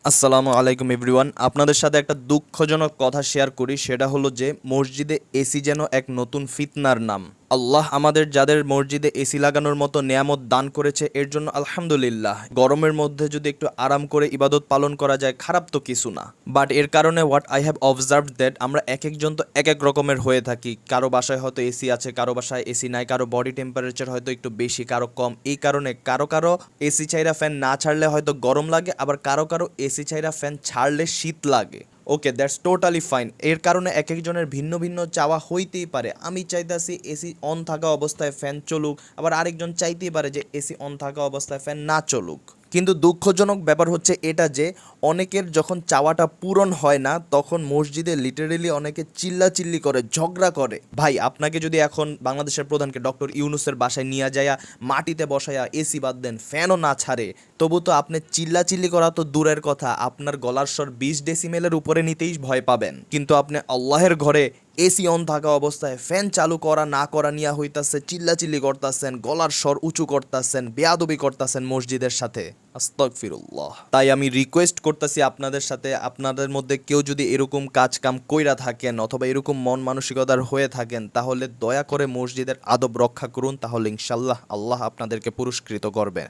আসসালামু আলাইকুম এভরিওয়ান। আপনাদের সাথে একটা দুঃখজনক কথা শেয়ার করি, সেটা হলো যে মসজিদে এসি যেন এক নতুন ফিতনার নাম। আল্লাহ আমাদের যাদের মসজিদে এসি লাগানোর মতো নেয়ামত দান করেছে এর জন্য আলহামদুলিল্লাহ। গরমের মধ্যে যদি একটু আরাম করে ইবাদত পালন করা যায় খারাপ তো কিছু না, বাট এর কারণে what I have observed that আমরা এক একজন তো এক এক রকমের হয়ে থাকি। কারো বাসায় হয়তো এসি আছে, কারো বাসায় এসি নাই, কারো বডি টেম্পারেচার হয়তো একটু বেশি, কারো কম। এই কারণে কারো কারো এসি চাইরা ফ্যান না ছাড়লে হয়তো গরম লাগে, আবার কারো কারো এসি চাইরা ফ্যান ছাড়লে শীত লাগে। ওকে, দ্যাটস টোটালি ফাইন। এর কারণে এক একজনের ভিন্ন ভিন্ন চাওয়া হইতেই পারে। আমি চাইতাছি এসি অন থাকা অবস্থায় ফ্যান চলুক, আবার আরেকজন চাইতেই পারে যে এসি অন থাকা অবস্থায় ফ্যান না চলুক। কিন্তু দুঃখজনক ব্যাপার হচ্ছে এটা যে অনেকের যখন চাওয়াটা পূরণ হয় না তখন মসজিদে লিটারেলি অনেকে চিল্লাচিল্লি করে, ঝগড়া করে। ভাই, আপনাকে যদি এখন বাংলাদেশের প্রধানকে ডক্টর ইউনূসের বাসায় নিয়ে যায়া মাটিতে বসায়া এসি বাদ দেন, ফ্যানও না ছাড়ে, তবু তো আপনি চিল্লাচিল্লি করা তো দূরের কথা, আপনার গলার স্বর 20 ডেসিমেলের উপরে নিতেই ভয় পাবেন। কিন্তু আপনি আল্লাহের ঘরে এসি অন থাকা অবস্থায় ফ্যান চালু করা না করা নিয়ে হইতাছে চিল্লাচিল্লি করতাছেন, গলার স্বর উঁচু করতাছেন, বেয়াদবি করতাছেন মসজিদের সাথে। আস্তাগফিরুল্লাহ। তাই আমি রিকোয়েস্ট করতেছি আপনাদের সাথে, আপনাদের মধ্যে কেউ যদি এরকম কাজ কাম কইরা থাকেন অথবা এরকম মন মানসিকতার হয়ে থাকেন, তাহলে দয়া করে মসজিদের আদব রক্ষা করুন, তাহলে ইনশাল্লাহ আল্লাহ আপনাদেরকে পুরস্কৃত করবে।